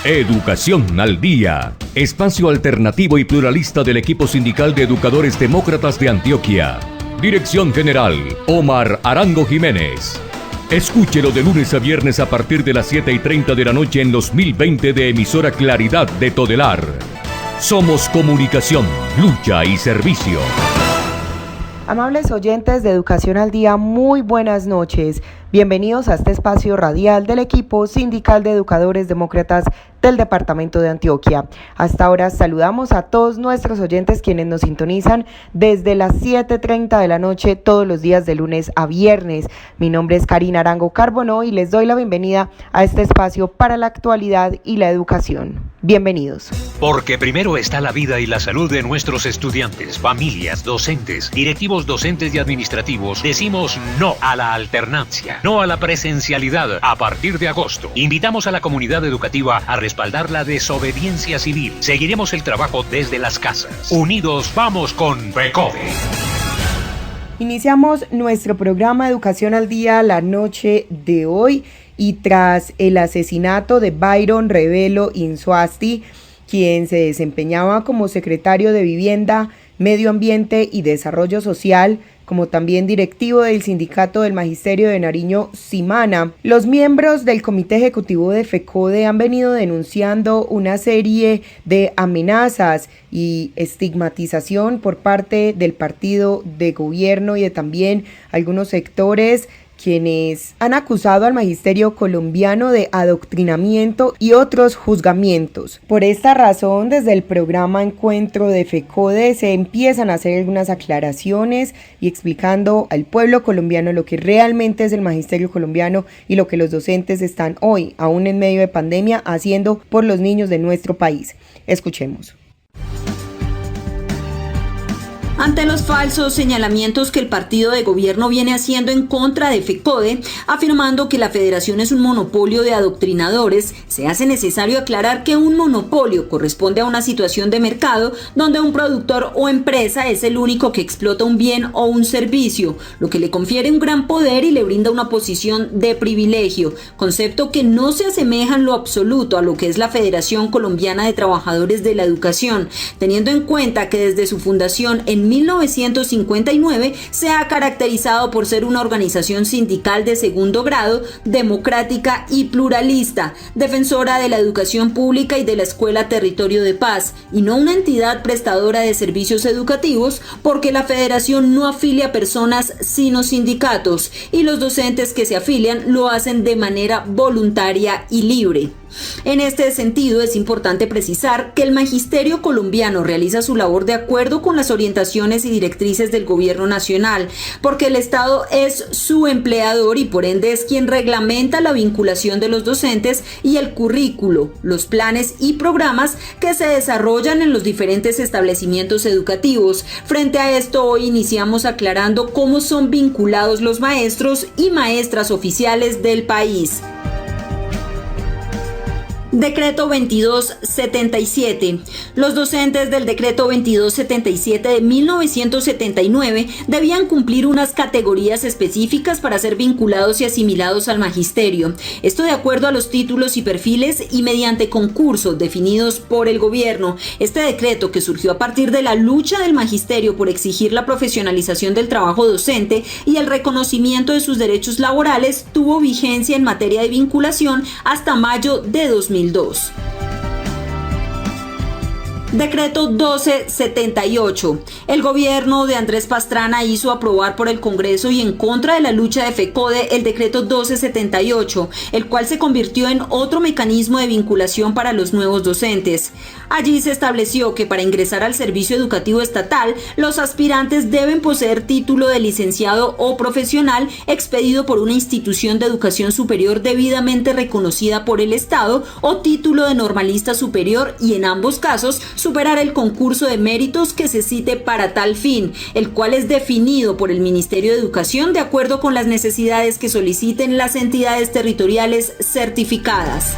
Educación al Día, espacio alternativo y pluralista del equipo sindical de educadores demócratas de Antioquia. Dirección General, Omar Arango Jiménez. Escúchelo de lunes a viernes a partir de las 7:30 de la noche en los 1020 de emisora Claridad de Todelar. Somos comunicación, lucha y servicio. Amables oyentes de Educación al Día, muy buenas noches. Bienvenidos a este espacio radial del equipo sindical de educadores demócratas del departamento de Antioquia. Hasta ahora saludamos a todos nuestros oyentes quienes nos sintonizan desde las 7:30 de la noche todos los días de lunes a viernes. Mi nombre es Karina Arango Carbonó y les doy la bienvenida a este espacio para la actualidad y la educación. Bienvenidos. Porque primero está la vida y la salud de nuestros estudiantes, familias, docentes, directivos docentes y administrativos. Decimos no a la alternancia. No a la presencialidad a partir de agosto. Invitamos a la comunidad educativa a respaldar la desobediencia civil. Seguiremos el trabajo desde las casas. Unidos vamos con FECODE. Iniciamos nuestro programa Educación al Día la noche de hoy y tras el asesinato de Byron Revelo Insuasti, quien se desempeñaba como secretario de Vivienda, Medio Ambiente y Desarrollo Social, como también directivo del Sindicato del Magisterio de Nariño, Simana. Los miembros del Comité Ejecutivo de FECODE han venido denunciando una serie de amenazas y estigmatización por parte del partido de gobierno y de también algunos sectores quienes han acusado al magisterio colombiano de adoctrinamiento y otros juzgamientos. Por esta razón, desde el programa Encuentro de FECODE se empiezan a hacer algunas aclaraciones y explicando al pueblo colombiano lo que realmente es el magisterio colombiano y lo que los docentes están hoy, aún en medio de pandemia, haciendo por los niños de nuestro país. Escuchemos. Ante los falsos señalamientos que el partido de gobierno viene haciendo en contra de FECODE, afirmando que la federación es un monopolio de adoctrinadores, se hace necesario aclarar que un monopolio corresponde a una situación de mercado donde un productor o empresa es el único que explota un bien o un servicio, lo que le confiere un gran poder y le brinda una posición de privilegio, concepto que no se asemeja en lo absoluto a lo que es la Federación Colombiana de Trabajadores de la Educación, teniendo en cuenta que desde su fundación en 1959 se ha caracterizado por ser una organización sindical de segundo grado, democrática y pluralista, defensora de la educación pública y de la Escuela Territorio de Paz, y no una entidad prestadora de servicios educativos, porque la federación no afilia personas sino sindicatos, y los docentes que se afilian lo hacen de manera voluntaria y libre. En este sentido, es importante precisar que el magisterio colombiano realiza su labor de acuerdo con las orientaciones y directrices del gobierno nacional, porque el Estado es su empleador y por ende es quien reglamenta la vinculación de los docentes y el currículo, los planes y programas que se desarrollan en los diferentes establecimientos educativos. Frente a esto, hoy iniciamos aclarando cómo son vinculados los maestros y maestras oficiales del país. Decreto 2277. Los docentes del Decreto 2277 de 1979 debían cumplir unas categorías específicas para ser vinculados y asimilados al magisterio. Esto de acuerdo a los títulos y perfiles y mediante concursos definidos por el gobierno. Este decreto, que surgió a partir de la lucha del magisterio por exigir la profesionalización del trabajo docente y el reconocimiento de sus derechos laborales, tuvo vigencia en materia de vinculación hasta mayo de 2002. Decreto 1278. El gobierno de Andrés Pastrana hizo aprobar por el Congreso y en contra de la lucha de FECODE el decreto 1278, el cual se convirtió en otro mecanismo de vinculación para los nuevos docentes. Allí se estableció que para ingresar al servicio educativo estatal, los aspirantes deben poseer título de licenciado o profesional expedido por una institución de educación superior debidamente reconocida por el Estado o título de normalista superior y en ambos casos superar el concurso de méritos que se cite para tal fin, el cual es definido por el Ministerio de Educación de acuerdo con las necesidades que soliciten las entidades territoriales certificadas.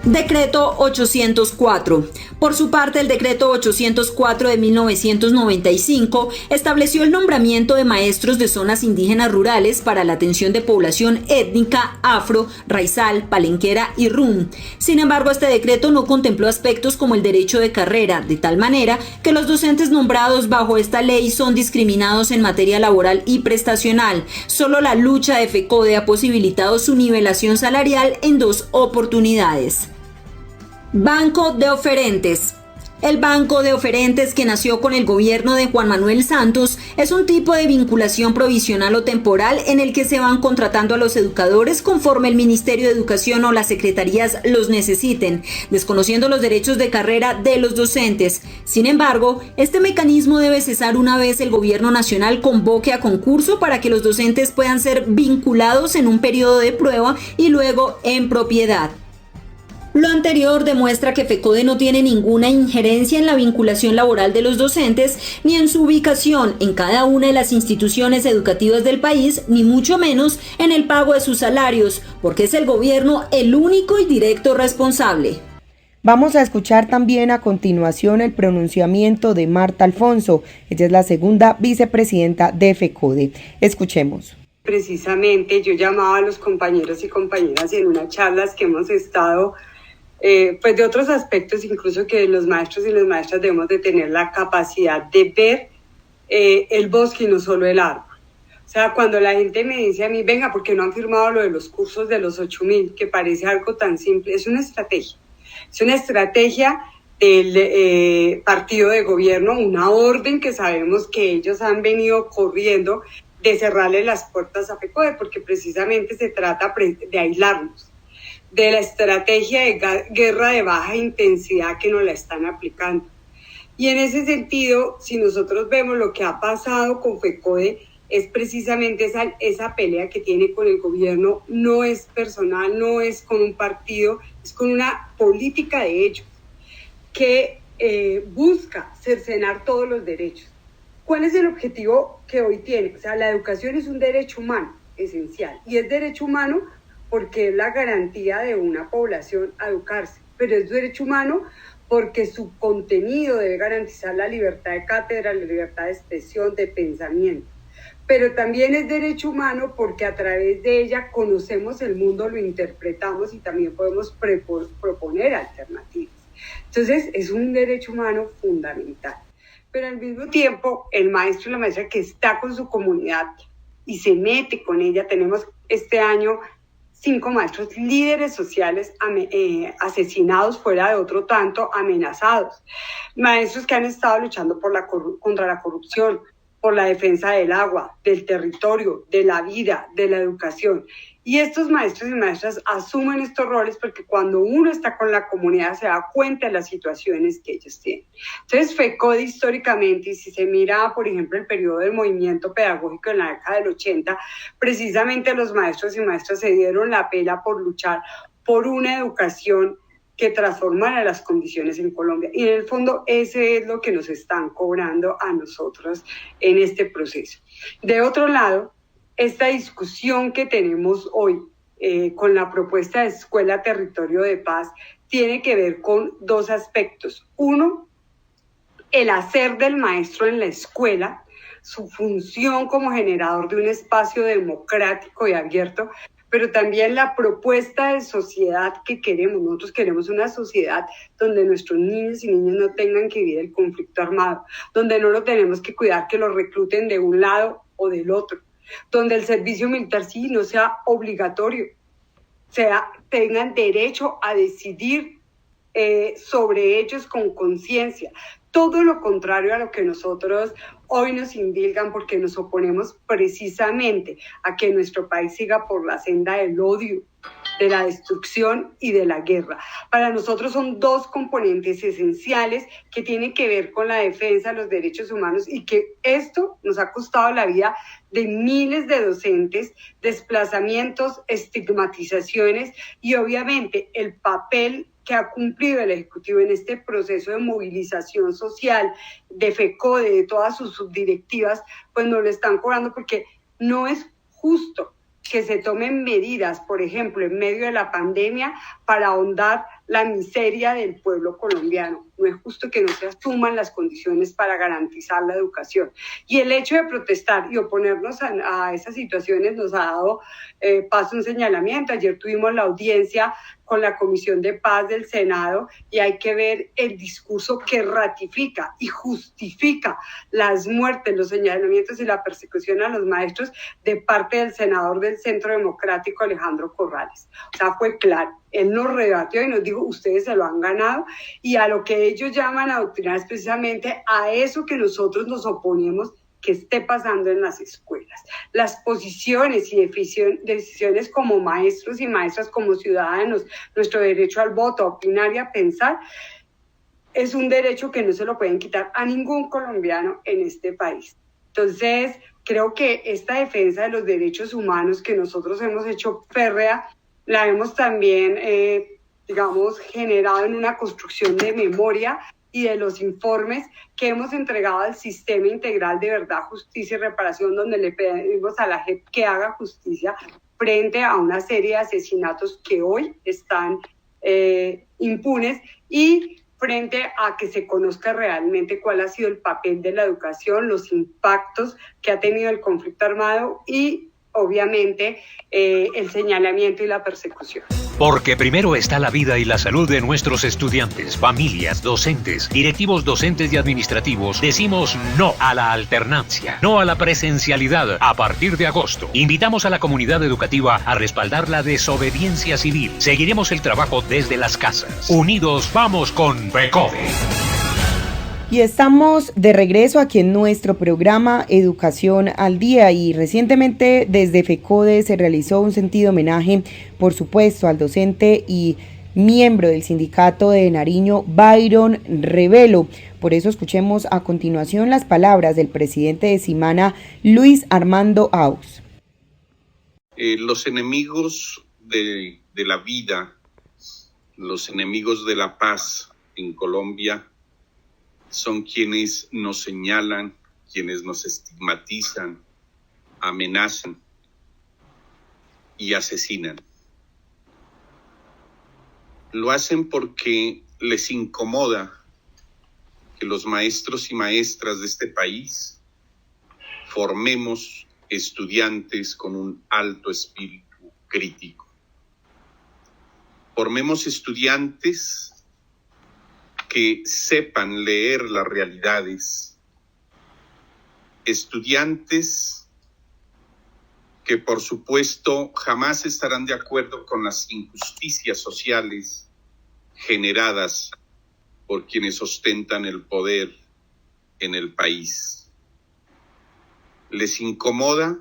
Decreto 804. Por su parte, el decreto 804 de 1995 estableció el nombramiento de maestros de zonas indígenas rurales para la atención de población étnica, afro, raizal, palenquera y rum. Sin embargo, este decreto no contempló aspectos como el derecho de carrera, de tal manera que los docentes nombrados bajo esta ley son discriminados en materia laboral y prestacional. Solo la lucha de FECODE ha posibilitado su nivelación salarial en 2 oportunidades. Banco de Oferentes. El Banco de Oferentes, que nació con el gobierno de Juan Manuel Santos, es un tipo de vinculación provisional o temporal en el que se van contratando a los educadores conforme el Ministerio de Educación o las secretarías los necesiten, desconociendo los derechos de carrera de los docentes. Sin embargo, este mecanismo debe cesar una vez el gobierno nacional convoque a concurso para que los docentes puedan ser vinculados en un periodo de prueba y luego en propiedad. Lo anterior demuestra que FECODE no tiene ninguna injerencia en la vinculación laboral de los docentes, ni en su ubicación en cada una de las instituciones educativas del país, ni mucho menos en el pago de sus salarios, porque es el gobierno el único y directo responsable. Vamos a escuchar también a continuación el pronunciamiento de Marta Alfonso. Ella es la segunda vicepresidenta de FECODE. Escuchemos. Precisamente yo llamaba a los compañeros y compañeras en unas charlas que hemos estado pues de otros aspectos, incluso que los maestros y las maestras debemos de tener la capacidad de ver el bosque y no solo el árbol. O sea, cuando la gente me dice a mí, venga, ¿por qué no han firmado lo de los cursos de los 8.000? Que parece algo tan simple, es una estrategia. Es una estrategia del partido de gobierno, una orden que sabemos que ellos han venido corriendo de cerrarle las puertas a FECODE, porque precisamente se trata de aislarnos de la estrategia de guerra de baja intensidad que nos la están aplicando. Y en ese sentido, si nosotros vemos lo que ha pasado con FECODE, es precisamente esa pelea que tiene con el gobierno, no es personal, no es con un partido, es con una política de ellos que busca cercenar todos los derechos. ¿Cuál es el objetivo que hoy tiene? O sea, la educación es un derecho humano esencial, y es derecho humano porque es la garantía de una población a educarse, pero es derecho humano porque su contenido debe garantizar la libertad de cátedra, la libertad de expresión, de pensamiento. Pero también es derecho humano porque a través de ella conocemos el mundo, lo interpretamos y también podemos proponer alternativas. Entonces, es un derecho humano fundamental. Pero al mismo tiempo, el maestro y la maestra que está con su comunidad y se mete con ella, tenemos este año 5 maestros líderes sociales asesinados, fuera de otro tanto amenazados. Maestros que han estado luchando contra la corrupción, por la defensa del agua, del territorio, de la vida, de la educación. Y estos maestros y maestras asumen estos roles porque cuando uno está con la comunidad se da cuenta de las situaciones que ellos tienen. Entonces, FECODE históricamente, y si se mira, por ejemplo, el periodo del movimiento pedagógico en la década del 80, precisamente los maestros y maestras se dieron la pela por luchar por una educación que transformara las condiciones en Colombia. Y en el fondo ese es lo que nos están cobrando a nosotros en este proceso. De otro lado, esta discusión que tenemos hoy con la propuesta de Escuela Territorio de Paz tiene que ver con 2 aspectos. Uno, el hacer del maestro en la escuela, su función como generador de un espacio democrático y abierto, pero también la propuesta de sociedad que queremos. Nosotros queremos una sociedad donde nuestros niños y niñas no tengan que vivir el conflicto armado, donde no lo tenemos que cuidar que los recluten de un lado o del otro, donde el servicio militar sí no sea obligatorio, tengan derecho a decidir sobre ellos con conciencia. Todo lo contrario a lo que nosotros hoy nos indilgan, porque nos oponemos precisamente a que nuestro país siga por la senda del odio, de la destrucción y de la guerra. Para nosotros son 2 componentes esenciales que tienen que ver con la defensa de los derechos humanos, y que esto nos ha costado la vida de miles de docentes, desplazamientos, estigmatizaciones y obviamente el papel que ha cumplido el Ejecutivo en este proceso de movilización social de FECODE, de todas sus subdirectivas, pues nos lo están cobrando, porque no es justo que se tomen medidas, por ejemplo, en medio de la pandemia, para ahondar la miseria del pueblo colombiano. No es justo que no se asuman las condiciones para garantizar la educación. Y el hecho de protestar y oponernos a esas situaciones nos ha dado paso a un señalamiento. Ayer tuvimos la audiencia con la Comisión de Paz del Senado y hay que ver el discurso que ratifica y justifica las muertes, los señalamientos y la persecución a los maestros de parte del senador del Centro Democrático, Alejandro Corrales. O sea, fue claro. Él nos rebatió y nos dijo, ustedes se lo han ganado, y a lo que ellos llaman adoctrinar es precisamente a eso que nosotros nos oponemos que esté pasando en las escuelas. Las posiciones y decisiones como maestros y maestras, como ciudadanos, nuestro derecho al voto, a opinar y a pensar, es un derecho que no se lo pueden quitar a ningún colombiano en este país. Entonces, creo que esta defensa de los derechos humanos que nosotros hemos hecho férrea, la hemos también, generado en una construcción de memoria y de los informes que hemos entregado al Sistema Integral de Verdad, Justicia y Reparación, donde le pedimos a la JEP que haga justicia frente a una serie de asesinatos que hoy están impunes, y frente a que se conozca realmente cuál ha sido el papel de la educación, los impactos que ha tenido el conflicto armado y, obviamente, el señalamiento y la persecución. Porque primero está la vida y la salud de nuestros estudiantes, familias, docentes, directivos docentes y administrativos. Decimos no a la alternancia, no a la presencialidad a partir de agosto. Invitamos a la comunidad educativa a respaldar la desobediencia civil. Seguiremos el trabajo desde las casas. Unidos vamos con FECODE. Y estamos de regreso aquí en nuestro programa Educación al Día, y recientemente desde FECODE se realizó un sentido homenaje, por supuesto, al docente y miembro del sindicato de Nariño, Byron Revelo. Por eso escuchemos a continuación las palabras del presidente de Simana, Luis Armando Aus. Los enemigos de la vida, los enemigos de la paz en Colombia son quienes nos señalan, quienes nos estigmatizan, amenazan y asesinan. Lo hacen porque les incomoda que los maestros y maestras de este país formemos estudiantes con un alto espíritu crítico. Formemos estudiantes que sepan leer las realidades, estudiantes que por supuesto jamás estarán de acuerdo con las injusticias sociales generadas por quienes ostentan el poder en el país. Les incomoda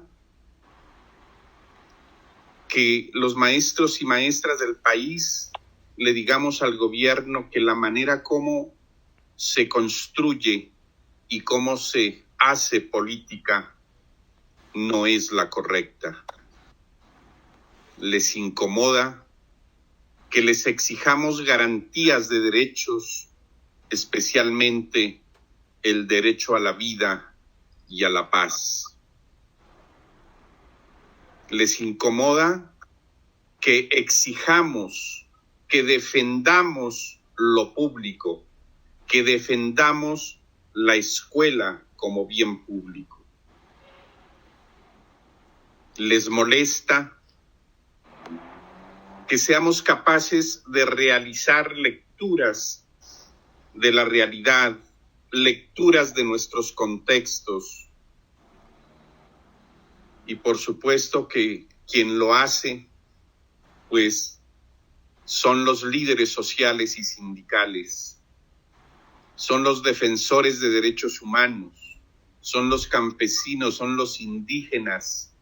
que los maestros y maestras del país le digamos al gobierno que la manera como se construye y cómo se hace política no es la correcta. Les incomoda que les exijamos garantías de derechos, especialmente el derecho a la vida y a la paz. Les incomoda que exijamos, que defendamos lo público, que defendamos la escuela como bien público. Les molesta que seamos capaces de realizar lecturas de la realidad, lecturas de nuestros contextos. Y por supuesto que quien lo hace, pues, son los líderes sociales y sindicales, son los defensores de derechos humanos, son los campesinos, son los indígenas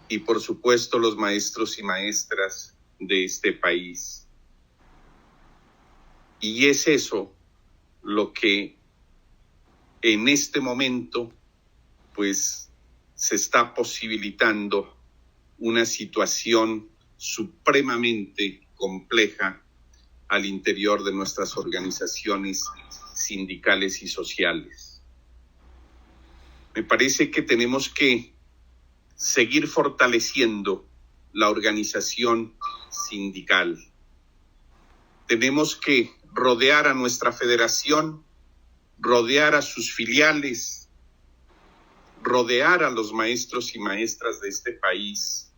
y por supuesto los maestros y maestras de este país. Y es eso lo que en este momento pues se está posibilitando una situación supremamente compleja al interior de nuestras organizaciones sindicales y sociales. Me parece que tenemos que seguir fortaleciendo la organización sindical. Tenemos que rodear a nuestra federación, rodear a sus filiales, rodear a los maestros y maestras de este país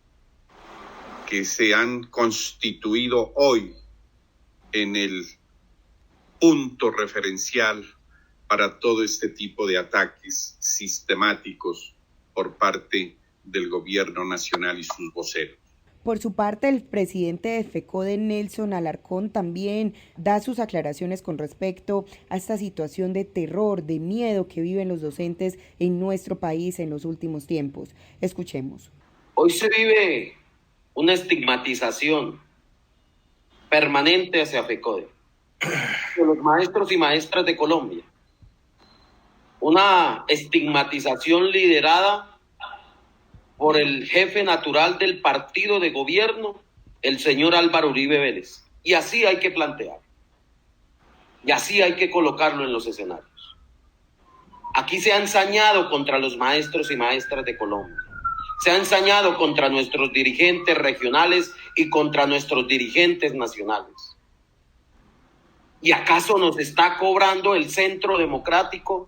que se han constituido hoy en el punto referencial para todo este tipo de ataques sistemáticos por parte del gobierno nacional y sus voceros. Por su parte, el presidente de FECODE, Nelson Alarcón, también da sus aclaraciones con respecto a esta situación de terror, de miedo que viven los docentes en nuestro país en los últimos tiempos. Escuchemos. Hoy se vive una estigmatización permanente hacia FECODE, de los maestros y maestras de Colombia. Una estigmatización liderada por el jefe natural del partido de gobierno, el señor Álvaro Uribe Vélez. Y así hay que plantear. Y así hay que colocarlo en los escenarios. Aquí se ha ensañado contra los maestros y maestras de Colombia. Se ha ensañado contra nuestros dirigentes regionales y contra nuestros dirigentes nacionales. ¿Y acaso nos está cobrando el Centro Democrático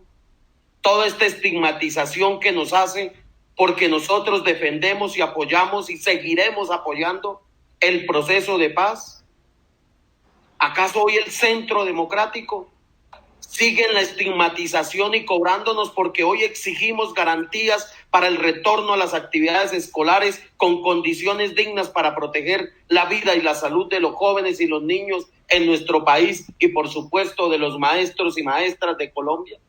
toda esta estigmatización que nos hace porque nosotros defendemos y apoyamos y seguiremos apoyando el proceso de paz? ¿Acaso hoy el Centro Democrático sigue en la estigmatización y cobrándonos porque hoy exigimos garantías para el retorno a las actividades escolares con condiciones dignas para proteger la vida y la salud de los jóvenes y los niños en nuestro país y por supuesto de los maestros y maestras de Colombia?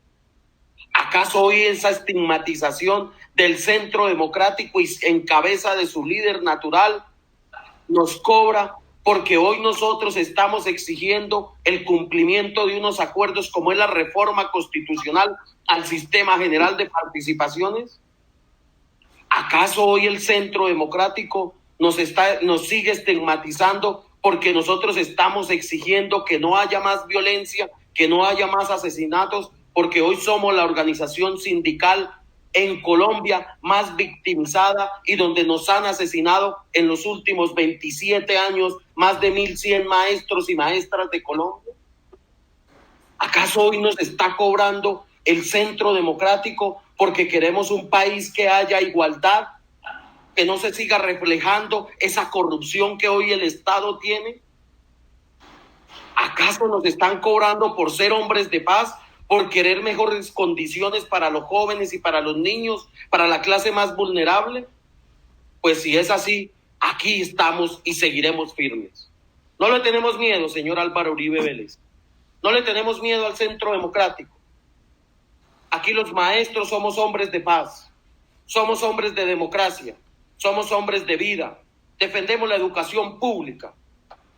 ¿Acaso hoy esa estigmatización del Centro Democrático y en cabeza de su líder natural nos cobra porque hoy nosotros estamos exigiendo el cumplimiento de unos acuerdos como es la reforma constitucional al sistema general de participaciones? ¿Acaso hoy el Centro Democrático nos sigue estigmatizando porque nosotros estamos exigiendo que no haya más violencia, que no haya más asesinatos, porque hoy somos la organización sindical en Colombia más victimizada y donde nos han asesinado en los últimos 27 años más de 1.100 maestros y maestras de Colombia? ¿Acaso hoy nos está cobrando el Centro Democrático porque queremos un país que haya igualdad, que no se siga reflejando esa corrupción que hoy el Estado tiene? ¿Acaso nos están cobrando por ser hombres de paz, por querer mejores condiciones para los jóvenes y para los niños, para la clase más vulnerable? Pues si es así, aquí estamos y seguiremos firmes. No le tenemos miedo, señor Álvaro Uribe Vélez. No le tenemos miedo al Centro Democrático. Aquí los maestros somos hombres de paz, somos hombres de democracia, somos hombres de vida, defendemos la educación pública.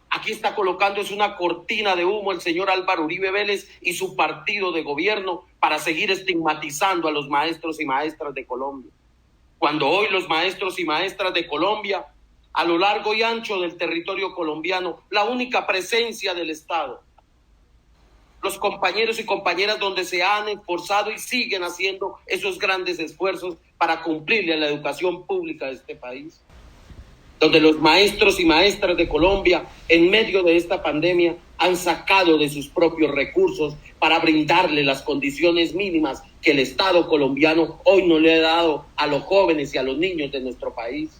Aquí está colocándose una cortina de humo el señor Álvaro Uribe Vélez y su partido de gobierno para seguir estigmatizando a los maestros y maestras de Colombia. Cuando hoy los maestros y maestras de Colombia, a lo largo y ancho del territorio colombiano, la única presencia del Estado, los compañeros y compañeras donde se han esforzado y siguen haciendo esos grandes esfuerzos para cumplirle a la educación pública de este país, donde los maestros y maestras de Colombia, en medio de esta pandemia, han sacado de sus propios recursos para brindarle las condiciones mínimas que el Estado colombiano hoy no le ha dado a los jóvenes y a los niños de nuestro país,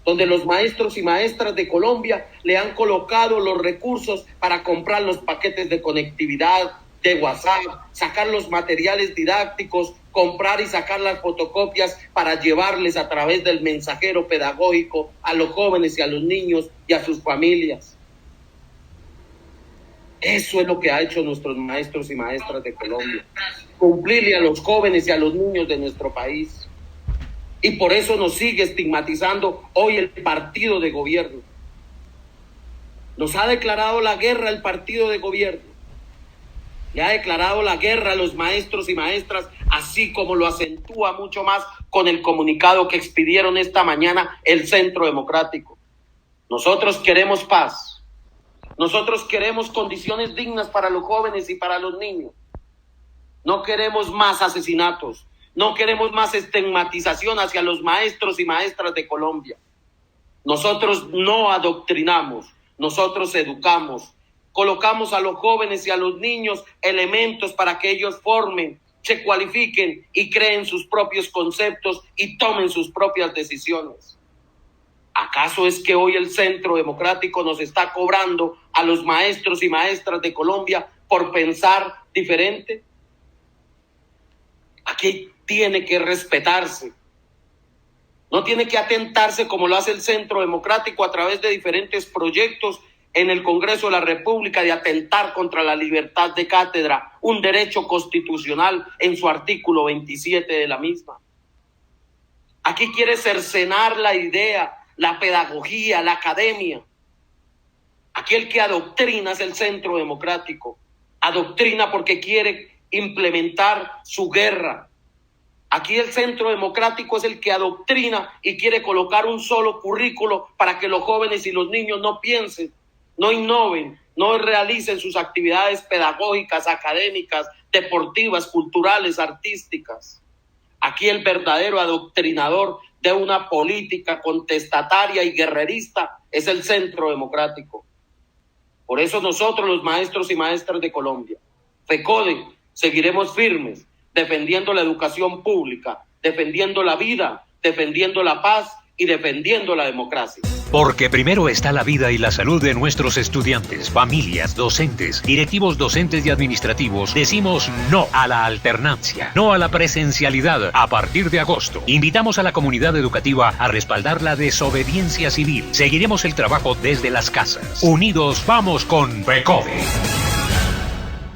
donde los maestros y maestras de Colombia le han colocado los recursos para comprar los paquetes de conectividad, de WhatsApp, sacar los materiales didácticos, comprar y sacar las fotocopias para llevarles a través del mensajero pedagógico a los jóvenes y a los niños y a sus familias. Eso es lo que ha hecho nuestros maestros y maestras de Colombia, cumplirle a los jóvenes y a los niños de nuestro país. Y por eso nos sigue estigmatizando hoy el partido de gobierno. Nos ha declarado la guerra el partido de gobierno. Le ha declarado la guerra a los maestros y maestras, así como lo acentúa mucho más con el comunicado que expidieron esta mañana el Centro Democrático. Nosotros queremos paz. Nosotros queremos condiciones dignas para los jóvenes y para los niños. No queremos más asesinatos. No queremos más estigmatización hacia los maestros y maestras de Colombia. Nosotros no adoctrinamos, nosotros educamos. colocamos a los jóvenes y a los niños elementos para que ellos formen, se cualifiquen y creen sus propios conceptos y tomen sus propias decisiones. ¿Acaso es que hoy el Centro Democrático nos está cobrando a los maestros y maestras de Colombia por pensar diferente? Aquí tiene que respetarse. No tiene que atentarse como lo hace el Centro Democrático a través de diferentes proyectos en el Congreso de la República de atentar contra la libertad de cátedra, un derecho constitucional en su artículo 27 de la misma. Aquí quiere cercenar la idea, la pedagogía, la academia. Aquí el que adoctrina es el Centro Democrático. Adoctrina porque quiere implementar su guerra. Aquí el Centro Democrático es el que adoctrina y quiere colocar un solo currículo para que los jóvenes y los niños no piensen, no innoven, no realicen sus actividades pedagógicas, académicas, deportivas, culturales, artísticas. Aquí el verdadero adoctrinador de una política contestataria y guerrerista es el Centro Democrático. Por eso nosotros, los maestros y maestras de Colombia, FECODE, seguiremos firmes, defendiendo la educación pública, defendiendo la vida, defendiendo la paz y defendiendo la democracia. Porque primero está la vida y la salud de nuestros estudiantes, familias, docentes, directivos docentes y administrativos. Decimos no a la alternancia, no a la presencialidad a partir de agosto. Invitamos a la comunidad educativa a respaldar la desobediencia civil. Seguiremos el trabajo desde las casas. Unidos vamos con FECODE.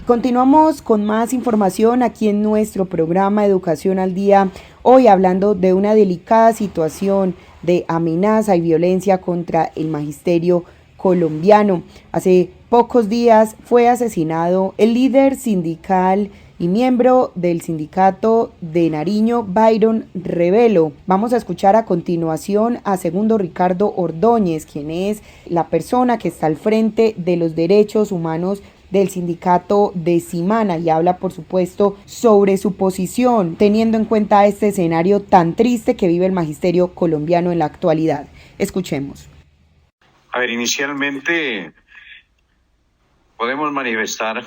Continuamos con más información aquí en nuestro programa Educación al Día, hoy hablando de una delicada situación de amenaza y violencia contra el magisterio colombiano. Hace pocos días fue asesinado el líder sindical y miembro del sindicato de Nariño, Byron Revelo. Vamos a escuchar a continuación a segundo Ricardo Ordóñez, quien es la persona que está al frente de los derechos humanos del sindicato de Simana, y habla por supuesto sobre su posición teniendo en cuenta este escenario tan triste que vive el magisterio colombiano en la actualidad. Escuchemos. A ver, inicialmente podemos manifestar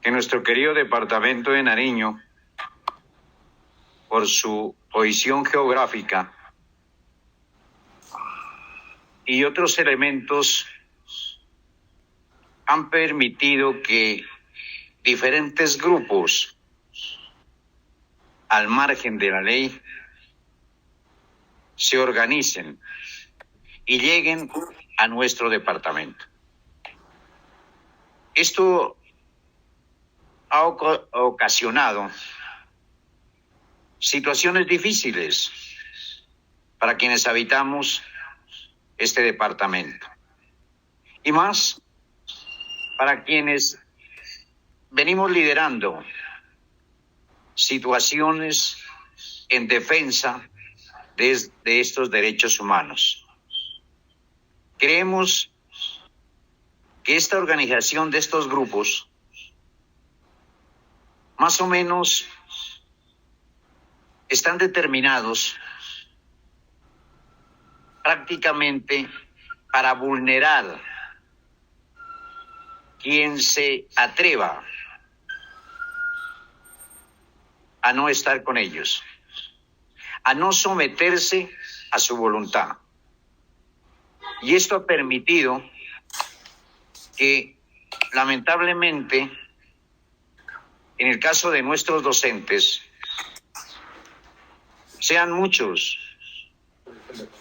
que nuestro querido departamento de Nariño, por su posición geográfica y otros elementos, han permitido que diferentes grupos al margen de la ley se organicen y lleguen a nuestro departamento. Esto ha ocasionado situaciones difíciles para quienes habitamos este departamento, y más para quienes venimos liderando situaciones en defensa de estos derechos humanos. Creemos que esta organización de estos grupos más o menos están determinados prácticamente para vulnerar quien se atreva a no estar con ellos, a no someterse a su voluntad. Y esto ha permitido que, lamentablemente, en el caso de nuestros docentes, sean muchos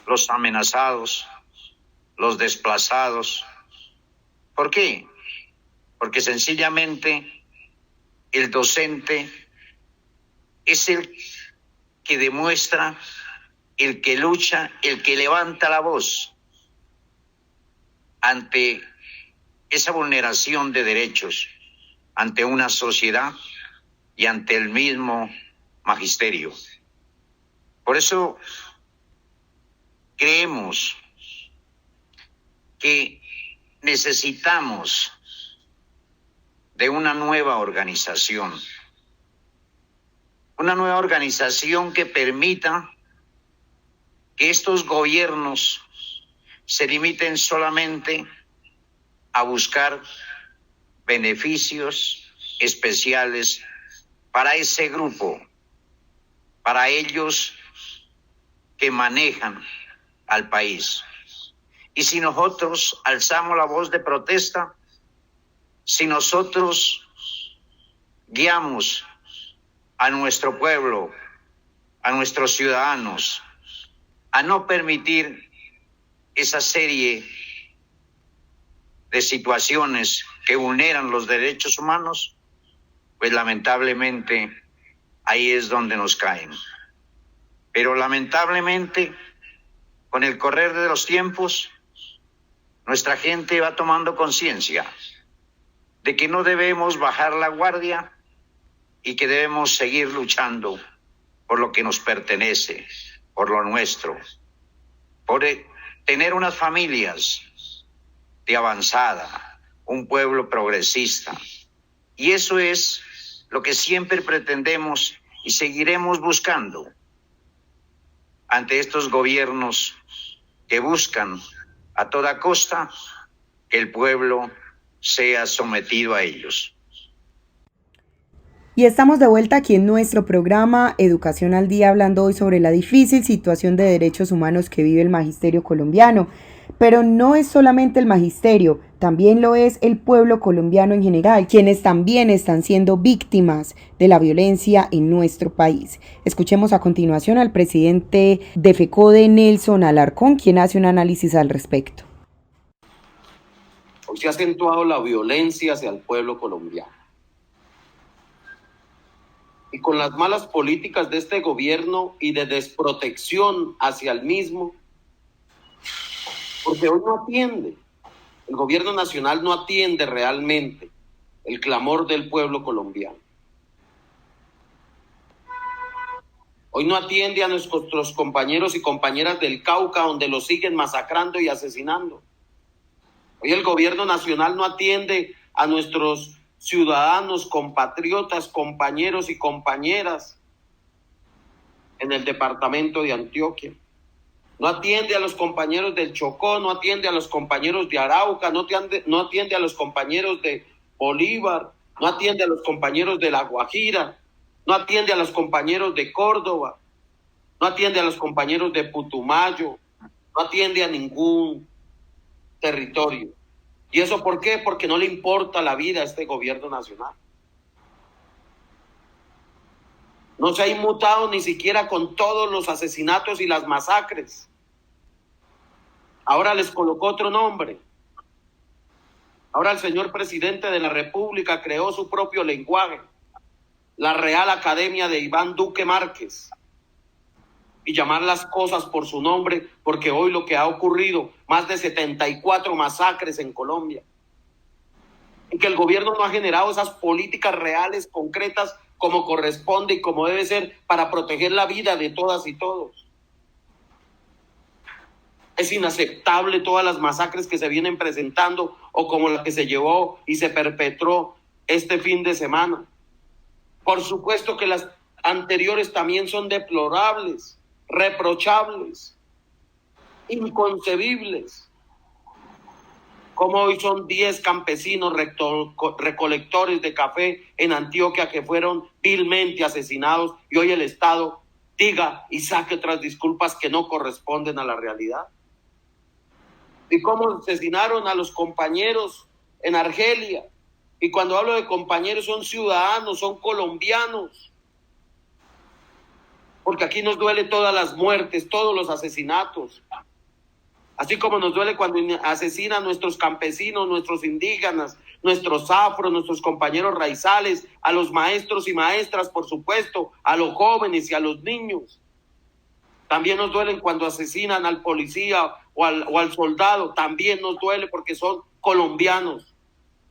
los amenazados, los desplazados. ¿Por qué? Porque sencillamente el docente es el que demuestra, el que lucha, el que levanta la voz ante esa vulneración de derechos, ante una sociedad y ante el mismo magisterio. Por eso creemos que necesitamos de una nueva organización que permita que estos gobiernos se limiten solamente a buscar beneficios especiales para ese grupo, para ellos que manejan al país. Y si nosotros alzamos la voz de protesta, si nosotros guiamos a nuestro pueblo, a nuestros ciudadanos, a no permitir esa serie de situaciones que vulneran los derechos humanos, pues lamentablemente ahí es donde nos caen. Pero lamentablemente, con el correr de los tiempos, nuestra gente va tomando conciencia de que no debemos bajar la guardia y que debemos seguir luchando por lo que nos pertenece, por lo nuestro, por tener unas familias de avanzada, un pueblo progresista. Y eso es lo que siempre pretendemos y seguiremos buscando ante estos gobiernos que buscan a toda costa que el pueblo sea sometido a ellos. Y estamos de vuelta aquí en nuestro programa Educación al Día, hablando hoy sobre la difícil situación de derechos humanos que vive el magisterio colombiano. Pero no es solamente el magisterio, también lo es el pueblo colombiano en general, quienes también están siendo víctimas de la violencia en nuestro país. Escuchemos a continuación al presidente de FECODE, Nelson Alarcón, quien hace un análisis al respecto. Hoy se ha acentuado la violencia hacia el pueblo colombiano. Y con las malas políticas de este gobierno y de desprotección hacia el mismo, porque hoy no atiende, el gobierno nacional no atiende realmente el clamor del pueblo colombiano. Hoy no atiende a nuestros compañeros y compañeras del Cauca, donde los siguen masacrando y asesinando. Hoy el gobierno nacional no atiende a nuestros ciudadanos, compatriotas, compañeros y compañeras en el departamento de Antioquia. No atiende a los compañeros del Chocó, no atiende a los compañeros de Arauca, no atiende a los compañeros de Bolívar, no atiende a los compañeros de La Guajira, no atiende a los compañeros de Córdoba, no atiende a los compañeros de Putumayo, no atiende a ningún territorio. ¿Y eso por qué? Porque no le importa la vida a este gobierno nacional. No se ha inmutado ni siquiera con todos los asesinatos y las masacres. Ahora les colocó otro nombre. Ahora el señor presidente de la República creó su propio lenguaje, la Real Academia de Iván Duque Márquez, y llamar las cosas por su nombre, porque hoy lo que ha ocurrido, más de 74 masacres en Colombia, y que el gobierno no ha generado esas políticas reales, concretas, como corresponde y como debe ser para proteger la vida de todas y todos. Es inaceptable todas las masacres que se vienen presentando, o como la que se llevó y se perpetró este fin de semana. Por supuesto que las anteriores también son deplorables, reprochables, inconcebibles. Como hoy son 10 campesinos recolectores de café en Antioquia que fueron vilmente asesinados, y hoy el Estado diga y saque otras disculpas que no corresponden a la realidad. Y cómo asesinaron a los compañeros en Argelia. Y cuando hablo de compañeros, son ciudadanos, son colombianos. Porque aquí nos duele todas las muertes, todos los asesinatos. Así como nos duele cuando asesinan a nuestros campesinos, nuestros indígenas, nuestros afros, nuestros compañeros raizales, a los maestros y maestras, por supuesto, a los jóvenes y a los niños. También nos duelen cuando asesinan al policía o al soldado. También nos duele porque son colombianos.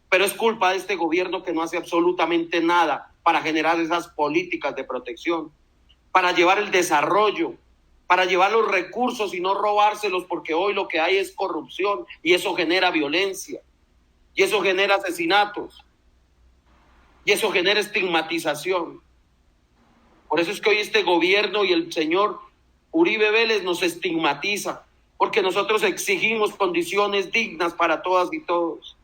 Pero es culpa de este gobierno que no hace absolutamente nada para generar esas políticas de protección, para llevar el desarrollo, para llevar los recursos y no robárselos, porque hoy lo que hay es corrupción y eso genera violencia, y eso genera asesinatos, y eso genera estigmatización. Por eso es que hoy este gobierno y el señor Uribe Vélez nos estigmatiza, porque nosotros exigimos condiciones dignas para todas y todos.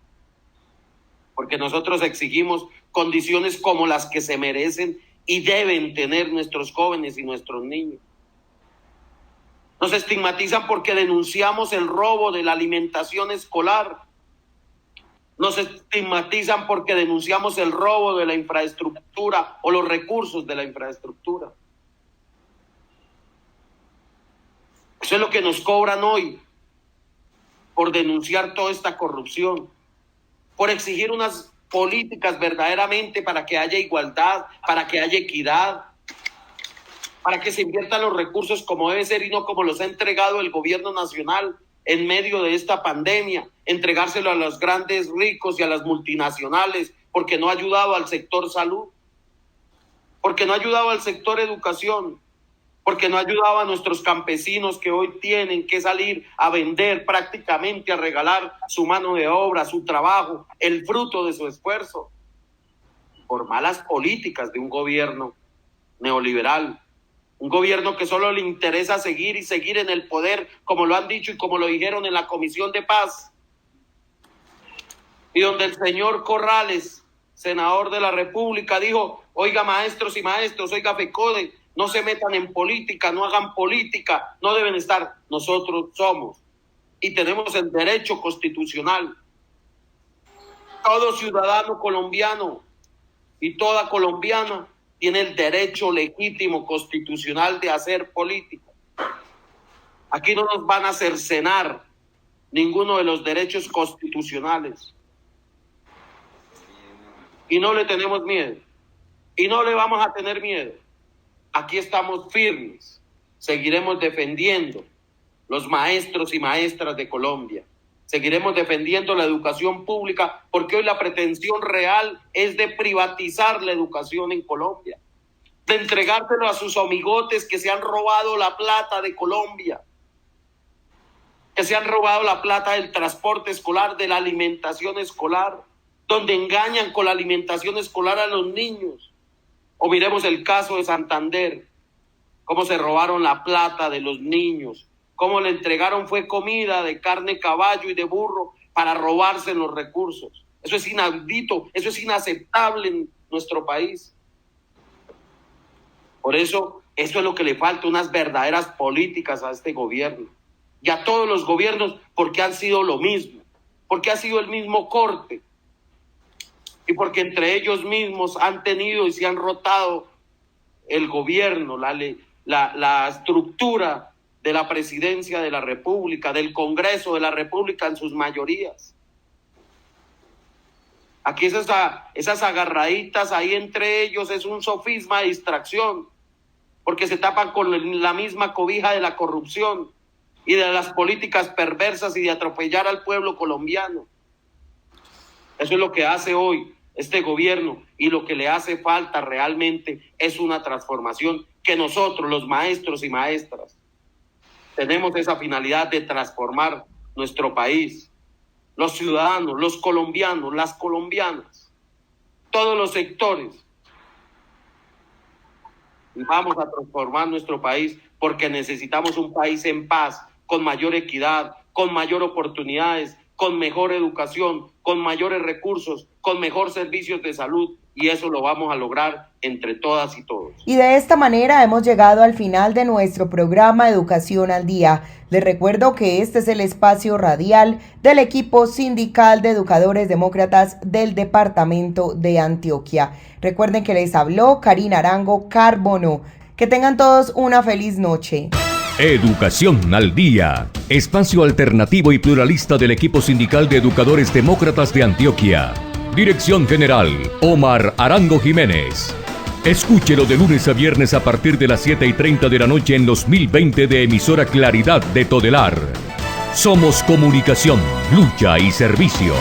porque nosotros exigimos condiciones como las que se merecen y deben tener nuestros jóvenes y nuestros niños. Nos estigmatizan porque denunciamos el robo de la alimentación escolar. Nos estigmatizan porque denunciamos el robo de la infraestructura o los recursos de la infraestructura. Eso es lo que nos cobran hoy por denunciar toda esta corrupción, por exigir unas políticas verdaderamente para que haya igualdad, para que haya equidad, para que se inviertan los recursos como debe ser y no como los ha entregado el gobierno nacional en medio de esta pandemia, entregárselo a los grandes ricos y a las multinacionales, porque no ha ayudado al sector salud, porque no ha ayudado al sector educación, porque no ha ayudado a nuestros campesinos que hoy tienen que salir a vender prácticamente, a regalar su mano de obra, su trabajo, el fruto de su esfuerzo, por malas políticas de un gobierno neoliberal. Un gobierno que solo le interesa seguir y seguir en el poder, como lo han dicho y como lo dijeron en la Comisión de Paz. Y donde el señor Corrales, senador de la República, dijo: oiga, maestros y maestros, oiga, FECODE, no se metan en política, no hagan política, no deben estar. Nosotros somos y tenemos el derecho constitucional. Todo ciudadano colombiano y toda colombiana tiene el derecho legítimo constitucional de hacer política. Aquí no nos van a cercenar ninguno de los derechos constitucionales. Y no le tenemos miedo. Y no le vamos a tener miedo. Aquí estamos firmes. Seguiremos defendiendo los maestros y maestras de Colombia. Seguiremos defendiendo la educación pública, porque hoy la pretensión real es de privatizar la educación en Colombia, de entregárselo a sus amigotes que se han robado la plata de Colombia, que se han robado la plata del transporte escolar, de la alimentación escolar, donde engañan con la alimentación escolar a los niños. O miremos el caso de Santander, cómo se robaron la plata de los niños, cómo le entregaron fue comida de carne, caballo y de burro para robarse los recursos. Eso es inaudito, eso es inaceptable en nuestro país. Por eso es lo que le falta, unas verdaderas políticas a este gobierno y a todos los gobiernos, porque han sido lo mismo, porque ha sido el mismo corte y porque entre ellos mismos han tenido y se han rotado el gobierno, la estructura de la presidencia de la República, del Congreso de la República en sus mayorías. Aquí esas agarraditas ahí entre ellos es un sofisma de distracción, porque se tapan con la misma cobija de la corrupción y de las políticas perversas y de atropellar al pueblo colombiano. Eso es lo que hace hoy este gobierno, y lo que le hace falta realmente es una transformación que nosotros, los maestros y maestras, tenemos esa finalidad de transformar nuestro país. Los ciudadanos, los colombianos, las colombianas, todos los sectores. Y vamos a transformar nuestro país, porque necesitamos un país en paz, con mayor equidad, con mayor oportunidades, con mejor educación, con mayores recursos, con mejor servicios de salud, y eso lo vamos a lograr entre todas y todos. Y de esta manera hemos llegado al final de nuestro programa Educación al Día. Les recuerdo que este es el espacio radial del equipo sindical de educadores demócratas del departamento de Antioquia. Recuerden que les habló Karina Arango Carbono. Que tengan todos una feliz noche. Educación al Día, espacio alternativo y pluralista del equipo sindical de educadores demócratas de Antioquia. Dirección General, Omar Arango Jiménez. Escúchelo de lunes a viernes a partir de las 7:30 de la noche en los 1020 de emisora Claridad de Todelar. Somos comunicación, lucha y servicio.